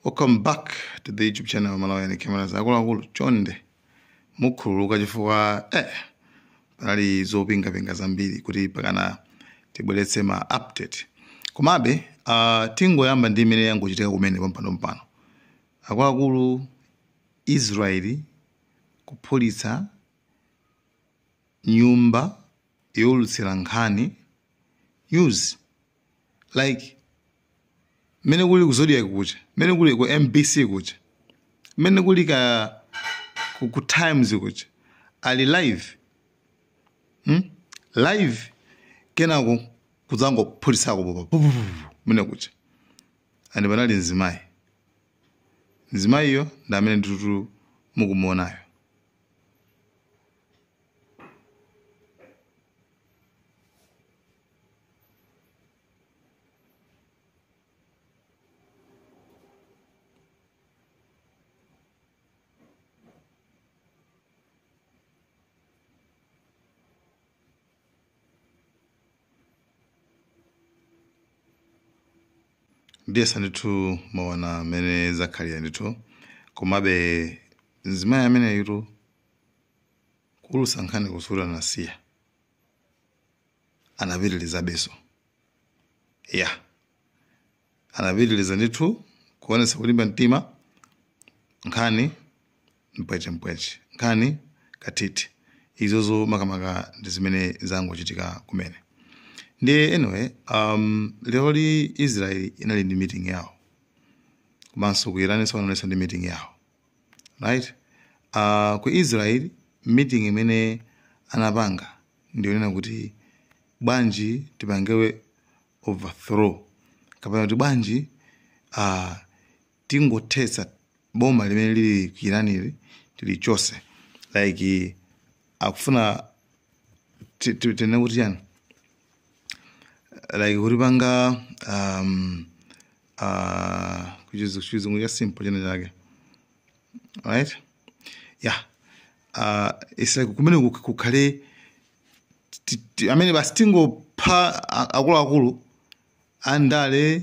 Welcome back to the YouTube channel Malawi Cameras. Akulu chonde mukhululuka chifukwa panali zopinga zambiri kuti pakana tibweretse ma update. Komabe tingoyamba ndi imene yangochitika kumene pampano. Akulu Israeli kuphulitsa nyumba yolutsira nkhani news like mene kuli ku Zodiac kucha, mene kuli ku MBC kucha, mene kuli ku Times kucha, ali live live kenako kuzango kuphulitsa kupopa mene kucha. Andi panali nzimayi yo ndamene nditutu mukumuonayo. Ndiyesa ndithu mawana mene Zakaria ndithu komabe nzimayi amene yitu kulusa nkhani kusura nasiya anapitiliza beso anapitiliza ndithu kuonesa kulimba mtima nkhani mpweche nkhani katiti izozo makamaka ndi zimene zangochitika kumene. Ndiye anyway, lero Israel inali ndi meeting yawo. Komanso ku Iran sanonesa ndi meeting yawo. Right? Ku Israel meeting imene anapanga ndionena kuti bwanji tipangewe overthrow. Kapena kuti bwanji tingothetsa boma limene lili ku Iran ili tilichose. Like akufuna tene kuti yani like uribanga kuchizungu ya simple jana jage. Right? Yeah. It's like kumene kukhale amene bastingo pa akulu andale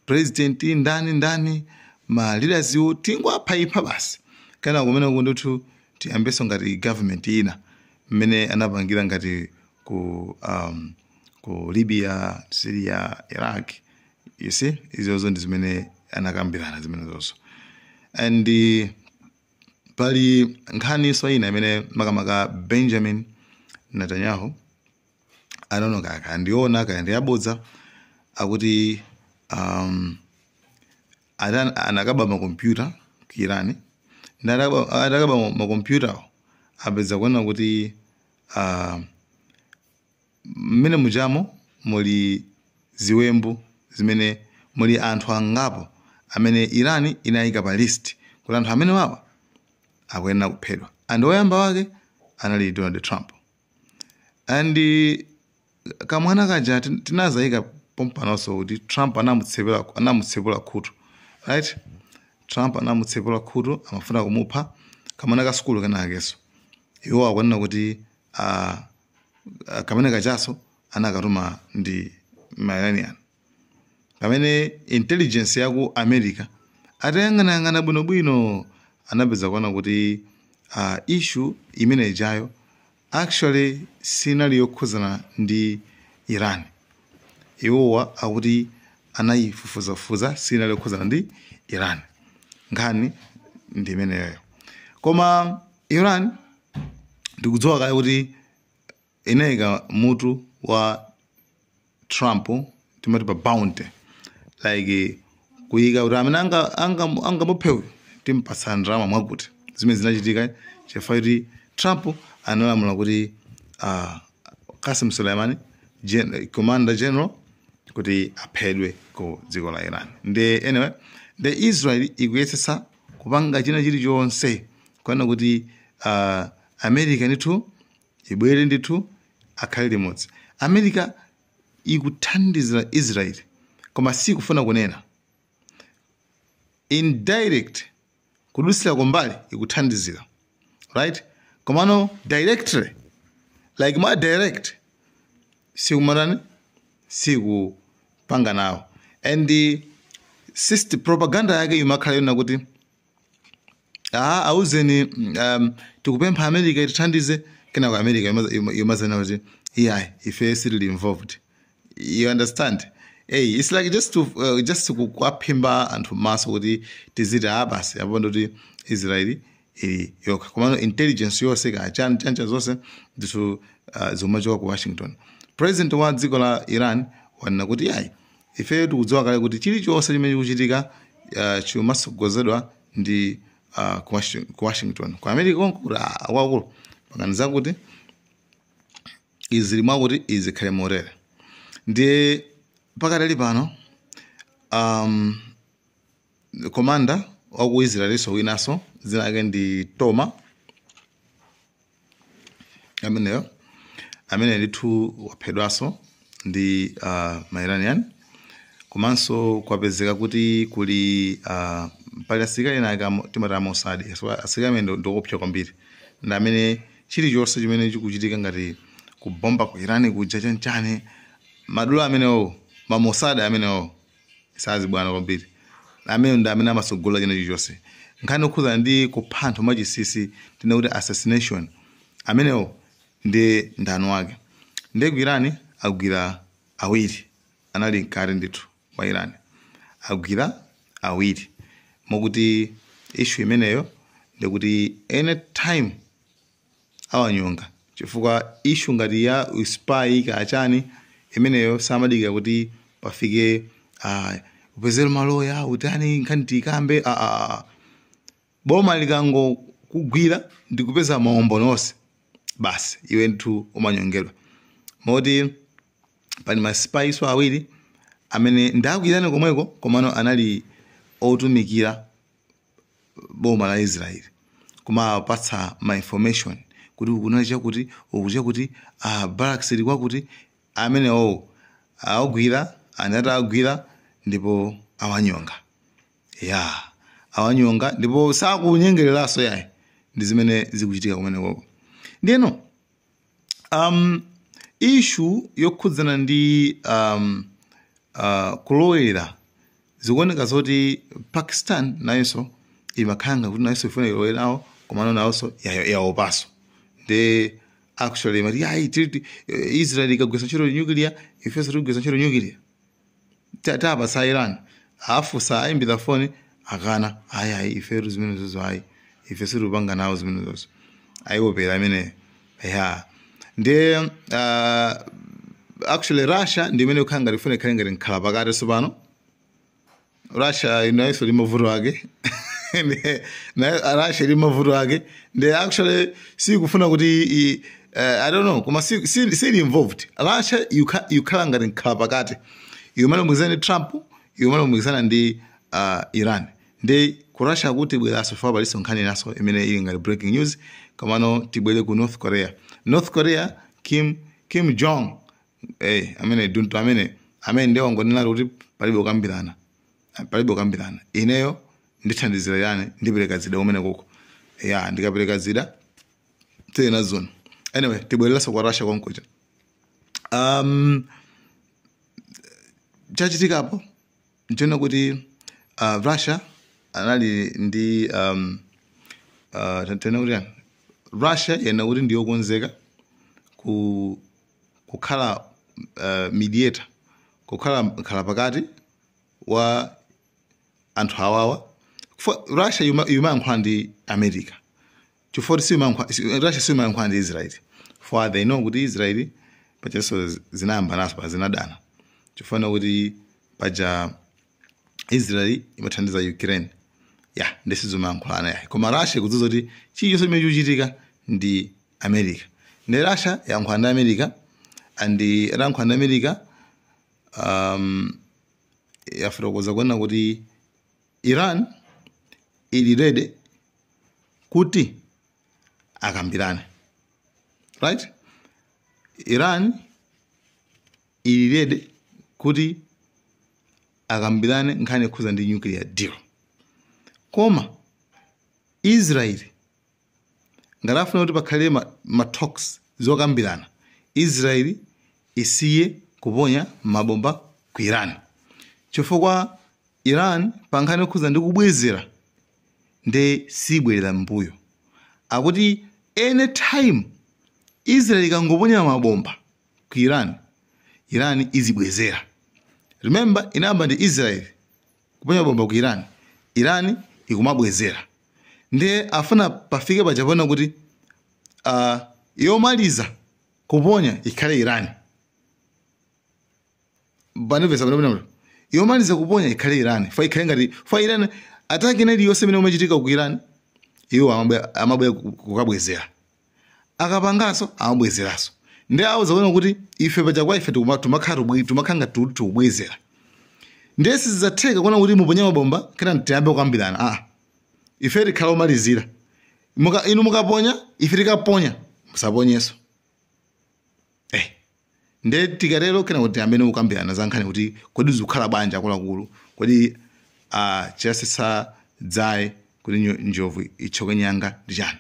president ndani ma leaders yo tingo apaipa basi kana kumene kundotu tiyambeso ngati government ina mmene anapangira ngati ku Libya, Syria, Iraq, you see, izozo ndi zimene anakambirana zimene zozo. And pali nkhani so ina imene makamaka Benjamin Netanyahu anono kaka ndiona kaya ndiyabodza akuti anakaba makompyuta ku Iran ndakaba makompyuta apeza kuona kuti mmene mujamo muli ziwembu zimene muli anthu angapo amene Iran inayika pa list kuti anthu amene wawa akuyenera kuphedwa. And oyamba wake anali Donald Trump. And kamwana kaja tinazayika pompanonso kuti Trump anamutsepula khutu. Right? Trump anamutsepula khutu amafuna kumupha kamwana ka skulu kenakeso. Iwo akuyenera kuti kamene kachaso anakatuma ndi Iranian. Kamene intelligence yaku America atayangana bwino anapeza kuona kuti issue imene ijayo actually sinali yokhuzana ndi Iran. Iwowa akuti anayifufuza sinali yokhuzana ndi Iran. Nkhani ndi imeneyo. Koma Iran ndikudziwa kale kuti inayika mutu wa Trump timati pa bounty like kuyika kuti amene angamuphewe timpatsa ndalama mwakuti zimene zinachitika chifukwa kuti Trump analamula kuti Qasem Soleimani commander general kuti aphedwe ku dziko la Iran. Anyway, the Israel ikuyesetsa kupanga china chilichonse kuona kuti America ndithu ibwere ndithu akhale limodzi. America ikuthandizira Israel koma sikufuna kunena. Indirect kudusira kumbali ikuthandizira. Right? Komano directly like ma direct sikumarani sikupanga nawo. And system propaganda yake imakhala yona kuti auzeni tikupempha America itithandize kena kwa America yomazana kuti yeah ife sitili involved. You understand? Hey, it's like just to kuaphimba anthu maso kuti tiziti basi apondo kuti Israeli yoka komano intelligence yose ka chancha zose ndizo zomachoka ku Washington. President wa dziko la Iran wanena kuti yayi ife tikudziwa kale kuti chilichonse chimene chikuchitika chimasogozedwa ndi ku Washington. Ku America konko akulu paganiza kuti izili mwakuti izikhale morere. Ndiye pakadali pano komanda wa ku Israel so winaso zina lake ndi Toma amene ndithu waphedwaso ndi Mairanian. Komanso kwapezeka kuti kuli pali asilikali ena timati Mossad. So asilikali amene ndokopsa kwambiri ndi amene chilichonse chimene chikuchitika ngati kubomba ku Iran kuja chanchane madula amenewo ma Mossad amenewo sazi bwana kwambiri amene ndi amene amasogola china chilichonse nkhani okhuza ndi kupha anthu mwachisisi tinakuti assassination amenewo ndi ndano wake. Ndi ku Iran agwira awiri anali nkati ndithu wa Iran agwira awiri mokuti issue imeneyo ndikuti anytime awanyonga chifukwa issue ngati ya spy kaachani imeneyo samadika kuti pafike upezero maloya utani nkhani tikambe boma likango kugwira ndikupeza maombo nonse basi iwe nthu umanyongerwa moti pani ma spies awiri amene ndagwirane komweko komano anali otumikira boma la Israel kuma apatsa ma information kuti kunali kuti ukuja kuti barracks ilikuwa kuti amene agwira anata agwira ndipo awanyonga awanyonga ndipo sakunyengereraso yayi ndi zimene zikuchitika kumene koko. Ndiyeno issue yokhudzana ndi kulowera zikuoneka zoti Pakistan nayonso imakhanga kuti nayonso ifuna ilowerawo komano nawonso yaopaso ndi actually mati yayi Israel ikagwisa ntchito nuclear ifenso tikugwisa ntchito nuclear tapasa Iran afusa ayimbira foni akana ayi ife zimene zozo ayi ife sirupanga nawo zimene zozo ayopera amene ndi actually Russia ndi imene ukhanga lifune khale ngati nkhala pakati sopano Russia inayso limavuto ake Russia limavuto ake ndi actually sikufuna kuti I don't know kuma si involved Russia yukhala ngati nkhala pakati yumana mugizana ndi Trump yumana mugizana ndi Iran ndi ku Russia kuti bweraso fa baliso nkhani naso imene ili ngati breaking news kamano tibwere ku North Korea Kim Jong amene dunto amene ndewa ngonena kuti palibe ukambirana ineyo ndithandizira yani ndipereka zida umene koko ndikapereka zida tena zone. Anyway tibwereraso kwa Russia konkocha chachitikapo nchona kuti Russia anali ndi tena kuti Russia yena kuti ndiyo konzeka kukhala mediator kukhala pakati wa anthu awawa. Russia yumayankhula ndi America chifukwa Russia simayankhula ndi Israel for they know kuti Israel pachaso zinayamba naso zinadana chifukwa kuti paja Israel imathandiza Ukraine ndisizomayankhulana yayi koma Russia kudziza kuti chilichonse chimene chikuchitika ndi America ndi Russia yankhula ndi America andi yankhula ndi America yafotokoza kuona kuti Iran ili ready kuti akambirane right. Iran ili ready kuti akambirane nkhani khuza ndi nuclear deal koma Israel ngarafuna kuti pakhale ma talks zokambirana Israel isiye kuponya mabomba ku Iran chifukwa Iran pankhani okhuza ndi kubwezera nde sibwerera mbuyo. Akuti anytime Israel ikangoponya mabomba ku Iran izibwezera. Remember, inamba ndi Israel kuponya bomba ku Iran ikumabwezera. Nde afuna pafike pachapona kuti yomaliza kuponya ikhale Iran. Banuvesa banubina. Yomaliza kuponya ikhale Iran. Fa ikhale ngati fa Iran ataki nali yose mene umachitika ku Iran. Iwo amabwe kukabwezera. Akapangaso amabwezeraso. Nde awuza kuona kuti ife pachakwa ife tumakhanga tubwezera. Nde sizatheka kuona kuti muponya mabomba kana tiyambe kukambirana. Ife tikhala omalizira. Inu mukaponya ife tikaponya musaponyeso. Nde tikarelo kena kuti tiyambe kukambirana zankhani kuti kodi zikhala bwanji akuluakulu, kodi chasesa dzayi kuti njovu ichoke nyanga ndi chani.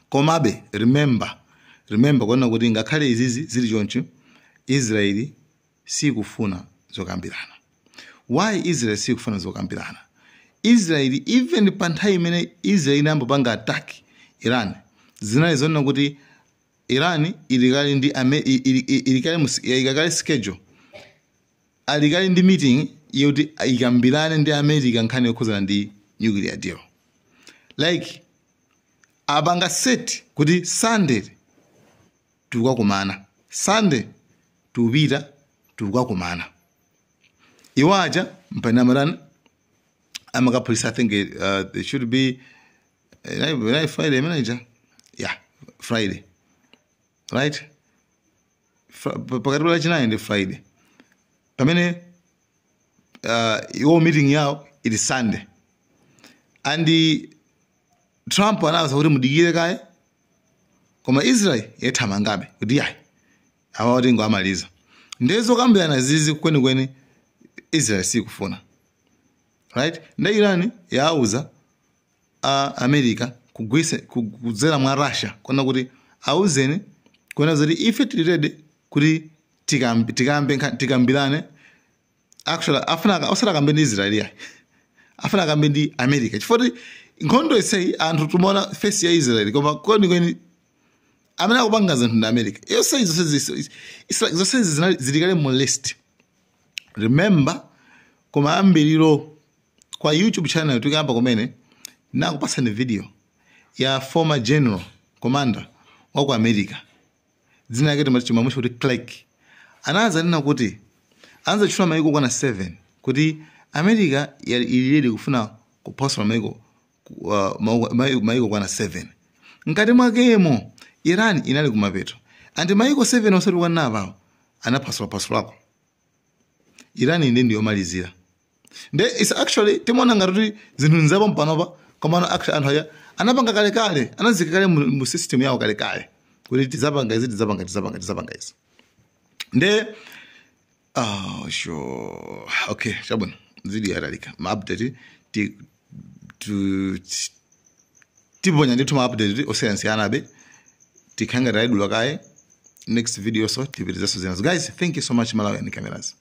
Komabe remember kuona kuti ngakhale izizi zili choncho Israel sikufuna zokambirana. Why Israel sikufuna zokambirana? Israel even pa nthawi imene Israel inambopanga attack Iran zinali zoona kuti Iran ilikali ndi ilikali schedule alikali ndi meeting yoti ikambirane ndi America nkhani yokhuzana ndi nuclear deal. Like abanga set kuti Sunday tukakumana, Sunday tupita tukakumana. Iwaja mpanamarana amaka police, I think they should be Friday manager. Yeah, Friday. Right? Pakatula china ndi Friday. Pamene your meeting yao it is Sunday. And Trump anaweza kuti mudikire kaye koma Israel yethamangabe kuti yayi awati ngo amaliza. Ndezo kambirana zizi kweni Israel sikufuna. Right? Nde Iran yauza America kudzera mwa Russia kona kuti auzeni kona zoti ife tilirede kuti tikambirane. Actually afuna kambe ndi Israel yayi. Afuna kambe ndi America. Chifukwa nkhondo isei anthu tumona face ya Israel koma kweni amene akupanga zinthu ndi America. Yose zose zilikale mu list. Remember koma ambiriro kwa YouTube channel tukamba kumene nakupasani video ya former general commander wa ku America. Dzina yake timamushi kuti Clark. Anaza nena kuti anza chula maiko kwana 7 kuti America ilili kufuna kupasula maiko kwana 7. Nkati mwakemo Iran inali kumapeto. Andi maiko 7 osati kwanava anapasula. Iran ndi yomalizira. Nde is actually timona ngati zinthu nzabo mpanopa koma actually anthu aya anapanga kale anazika kale mu system yawo kale kuti tizapanga izi. Nde sure. Okay, chabona. Video yaralika. Ma update tiponya ndithu ma update osiyana be tikhanga raidula kaye next video so tipitizaso zinazo. Guys, thank you so much Malawi and cameras.